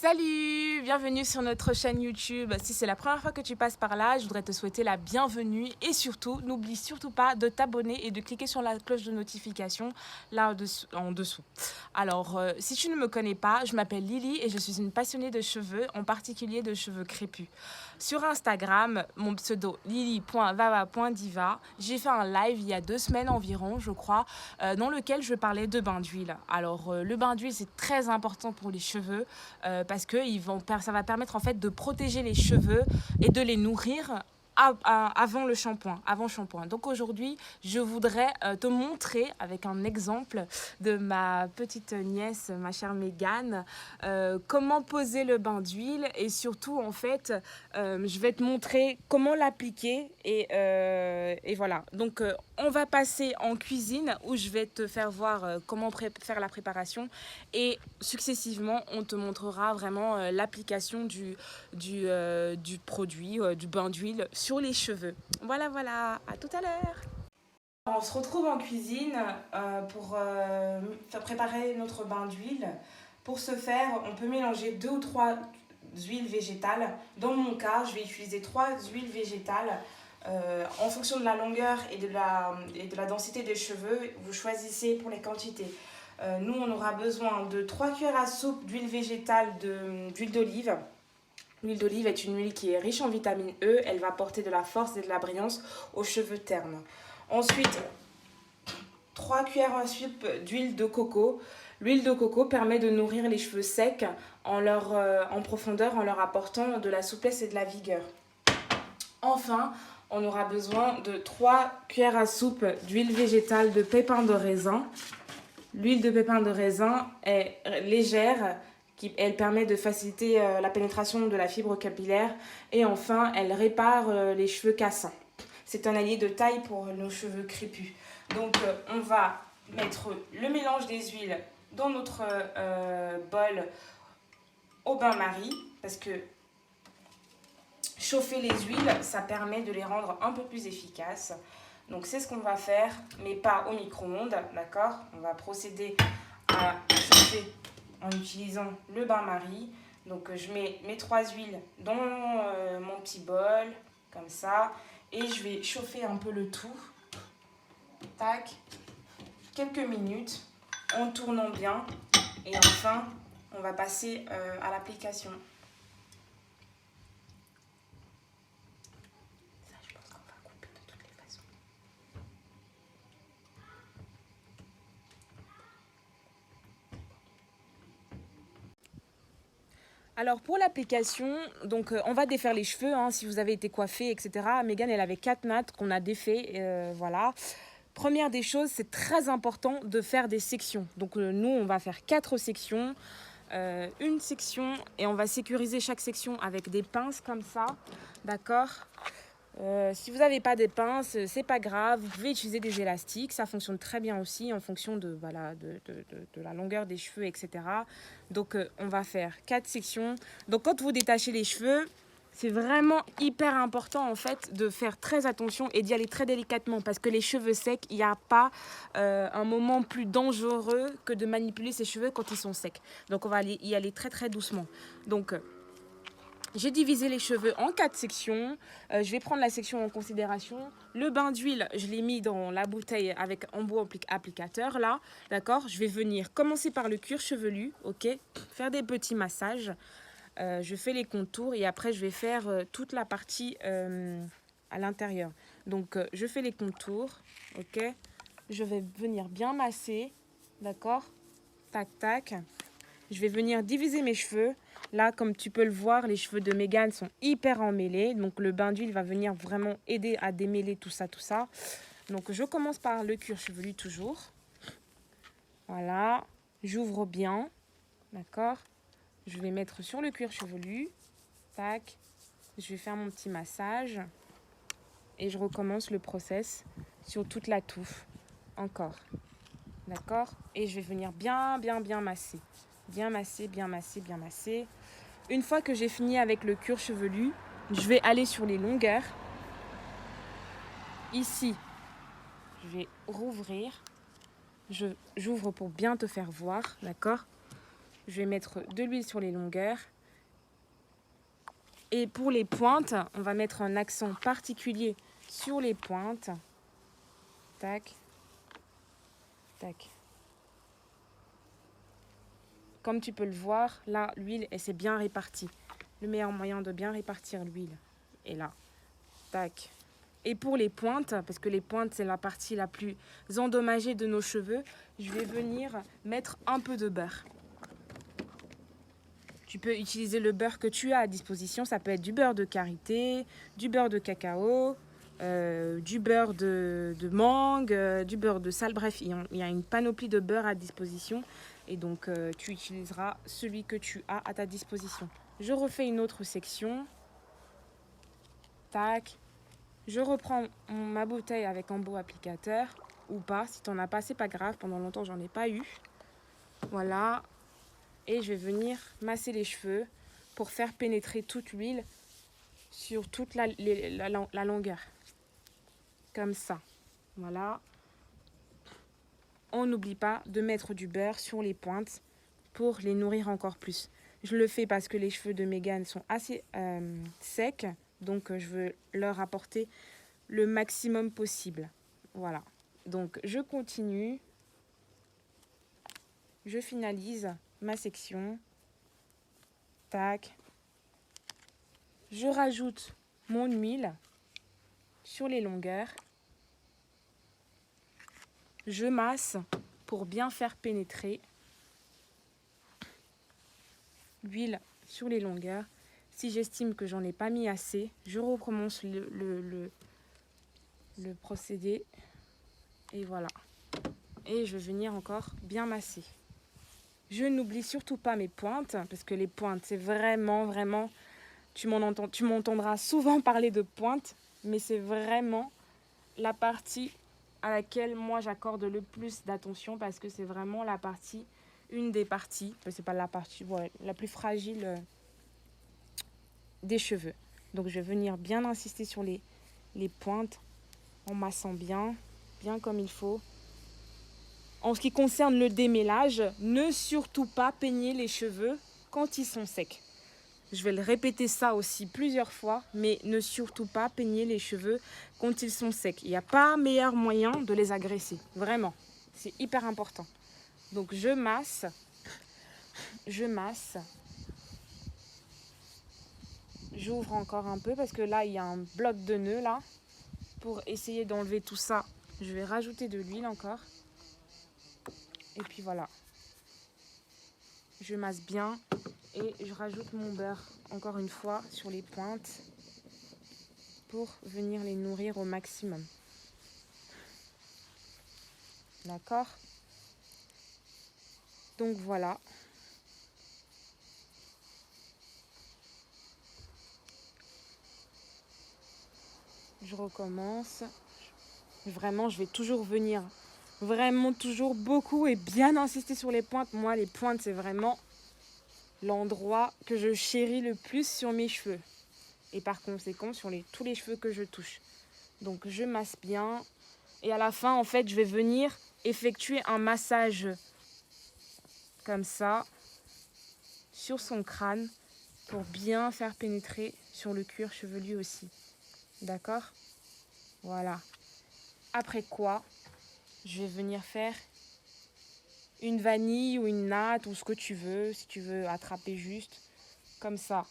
Salut, bienvenue sur notre chaîne YouTube. Si c'est la première fois que tu passes par là, je voudrais te souhaiter la bienvenue et surtout, n'oublie surtout pas de t'abonner et de cliquer sur la cloche de notification là en dessous. Alors, si tu ne me connais pas, je m'appelle Lily et je suis une passionnée de cheveux, en particulier de cheveux crépus. Sur Instagram, mon pseudo lily.vava.diva, j'ai fait un live il y a 2 semaines environ, je crois, dans lequel je parlais de bain d'huile. Alors, le bain d'huile, c'est très important pour les cheveux parce que ça va permettre en fait de protéger les cheveux et de les nourrir avant le shampoing, avant shampoing. Donc aujourd'hui, je voudrais te montrer avec un exemple de ma petite nièce, ma chère Mégane, comment poser le bain d'huile et surtout en fait, je vais te montrer comment l'appliquer et voilà. Donc on va passer en cuisine où je vais te faire voir comment faire la préparation et successivement on te montrera vraiment l'application du produit, du bain d'huile sur les cheveux. Voilà, à tout à l'heure. On se retrouve en cuisine pour faire préparer notre bain d'huile. Pour ce faire, on peut mélanger 2 ou 3 huiles végétales. Dans mon cas, je vais utiliser 3 huiles végétales. En fonction de la longueur et de la densité des cheveux, vous choisissez pour les quantités. Nous, on aura besoin de 3 cuillères à soupe d'huile végétale d'huile d'olive. L'huile d'olive est une huile qui est riche en vitamine E. Elle va apporter de la force et de la brillance aux cheveux ternes. Ensuite, 3 cuillères à soupe d'huile de coco. L'huile de coco permet de nourrir les cheveux secs en profondeur en leur apportant de la souplesse et de la vigueur. Enfin, on aura besoin de 3 cuillères à soupe d'huile végétale de pépins de raisin. L'huile de pépins de raisin est légère, elle permet de faciliter la pénétration de la fibre capillaire et enfin, elle répare les cheveux cassants. C'est un allié de taille pour nos cheveux crépus. Donc, on va mettre le mélange des huiles dans notre bol au bain-marie parce que chauffer les huiles, ça permet de les rendre un peu plus efficaces. Donc c'est ce qu'on va faire, mais pas au micro-ondes, d'accord? On va procéder à chauffer en utilisant le bain-marie. Donc je mets mes 3 huiles dans mon petit bol, comme ça. Et je vais chauffer un peu le tout. Tac. Quelques minutes, en tournant bien. Et enfin, on va passer à l'application. Alors pour l'application, donc on va défaire les cheveux, hein, si vous avez été coiffé, etc. Mégane, elle avait 4 nattes qu'on a défait, voilà. Première des choses, c'est très important de faire des sections. Donc nous, on va faire 4 sections, une section, et on va sécuriser chaque section avec des pinces comme ça, d'accord? Si vous n'avez pas des pinces, c'est pas grave, vous pouvez utiliser des élastiques, ça fonctionne très bien aussi en fonction de la longueur des cheveux, etc. Donc on va faire 4 sections. Donc quand vous détachez les cheveux, c'est vraiment hyper important en fait de faire très attention et d'y aller très délicatement parce que les cheveux secs, il n'y a pas un moment plus dangereux que de manipuler ses cheveux quand ils sont secs. Donc on va y aller très très doucement. Donc j'ai divisé les cheveux en 4 sections. Je vais prendre la section en considération. Le bain d'huile, je l'ai mis dans la bouteille avec embout applicateur là. D'accord? Je vais venir commencer par le cuir chevelu, ok? Faire des petits massages. Je fais les contours et après je vais faire toute la partie à l'intérieur. Donc je fais les contours, ok? Je vais venir bien masser, d'accord? Tac, tac. Je vais venir diviser mes cheveux. Là, comme tu peux le voir, les cheveux de Mégane sont hyper emmêlés. Donc, le bain d'huile va venir vraiment aider à démêler tout ça, tout ça. Donc, je commence par le cuir chevelu toujours. Voilà. J'ouvre bien. D'accord? Je vais mettre sur le cuir chevelu. Tac. Je vais faire mon petit massage. Et je recommence le process sur toute la touffe. Encore. D'accord? Et je vais venir bien masser. Bien masser, bien masser, bien masser. Une fois que j'ai fini avec le cuir chevelu, je vais aller sur les longueurs. Ici, je vais rouvrir. J'ouvre pour bien te faire voir, d'accord? Je vais mettre de l'huile sur les longueurs. Et pour les pointes, on va mettre un accent particulier sur les pointes. Tac, tac. Comme tu peux le voir, là, l'huile, elle s'est bien répartie. Le meilleur moyen de bien répartir l'huile est là. Tac. Et pour les pointes, parce que les pointes, c'est la partie la plus endommagée de nos cheveux, je vais venir mettre un peu de beurre. Tu peux utiliser le beurre que tu as à disposition. Ça peut être du beurre de karité, du beurre de cacao, du beurre de mangue, du beurre de sal. Bref, il y a une panoplie de beurre à disposition. Et donc, tu utiliseras celui que tu as à ta disposition. Je refais une autre section. Tac. Je reprends ma bouteille avec embout applicateur. Ou pas. Si tu n'en as pas, c'est pas grave. Pendant longtemps, j'en ai pas eu. Voilà. Et je vais venir masser les cheveux pour faire pénétrer toute l'huile sur toute la longueur. Comme ça. Voilà. On n'oublie pas de mettre du beurre sur les pointes pour les nourrir encore plus. Je le fais parce que les cheveux de Mégane sont assez secs. Donc, je veux leur apporter le maximum possible. Voilà. Donc, je continue. Je finalise ma section. Tac. Je rajoute mon huile sur les longueurs. Je masse pour bien faire pénétrer l'huile sur les longueurs. Si j'estime que j'en ai pas mis assez, je recommence le procédé. Et voilà. Et je vais venir encore bien masser. Je n'oublie surtout pas mes pointes, parce que les pointes, c'est vraiment, tu m'entendras souvent parler de pointes, mais c'est vraiment la partie à laquelle moi j'accorde le plus d'attention, parce que c'est vraiment une des parties, c'est pas la partie, ouais, la plus fragile des cheveux. Donc je vais venir bien insister sur les pointes, en massant bien comme il faut. En ce qui concerne le démêlage, ne surtout pas peigner les cheveux quand ils sont secs. Je vais le répéter ça aussi plusieurs fois, mais ne surtout pas peigner les cheveux quand ils sont secs. Il n'y a pas meilleur moyen de les agresser, vraiment. C'est hyper important. Donc je masse. J'ouvre encore un peu parce que là, il y a un bloc de nœuds là. Pour essayer d'enlever tout ça, je vais rajouter de l'huile encore. Et puis voilà. Je masse bien et je rajoute mon beurre encore une fois sur les pointes pour venir les nourrir au maximum. D'accord? Donc voilà. Je recommence. Vraiment, je vais toujours venir. Vraiment toujours beaucoup et bien insister sur les pointes. Moi, les pointes, c'est vraiment l'endroit que je chéris le plus sur mes cheveux. Et par conséquent, sur tous les cheveux que je touche. Donc, je masse bien. Et à la fin, en fait, je vais venir effectuer un massage comme ça sur son crâne pour bien faire pénétrer sur le cuir chevelu aussi. D'accord? Voilà. Après quoi, je vais venir faire une vanille ou une natte ou ce que tu veux, si tu veux attraper juste comme ça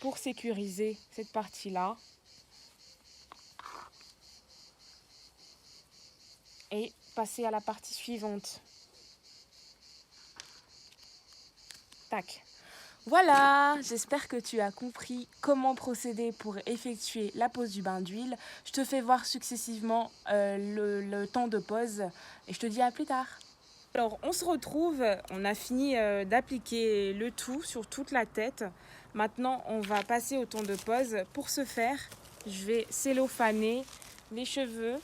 pour sécuriser cette partie-là. Et passer à la partie suivante. Tac. Voilà, j'espère que tu as compris comment procéder pour effectuer la pose du bain d'huile. Je te fais voir successivement le temps de pause et je te dis à plus tard. Alors, on se retrouve, on a fini d'appliquer le tout sur toute la tête. Maintenant, on va passer au temps de pause. Pour ce faire, je vais cellophaner les cheveux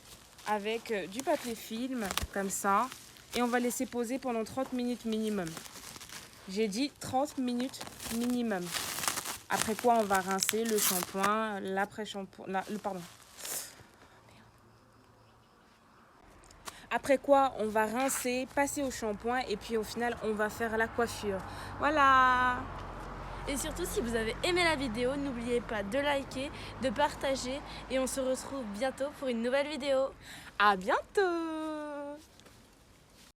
avec du papier film, comme ça. Et on va laisser poser pendant 30 minutes minimum. J'ai dit 30 minutes minimum. Après quoi, on va rincer le shampoing, l'après-shampoing... Pardon. Après quoi, on va rincer, passer au shampoing et puis au final, on va faire la coiffure. Voilà! Et surtout, si vous avez aimé la vidéo, n'oubliez pas de liker, de partager et on se retrouve bientôt pour une nouvelle vidéo. À bientôt!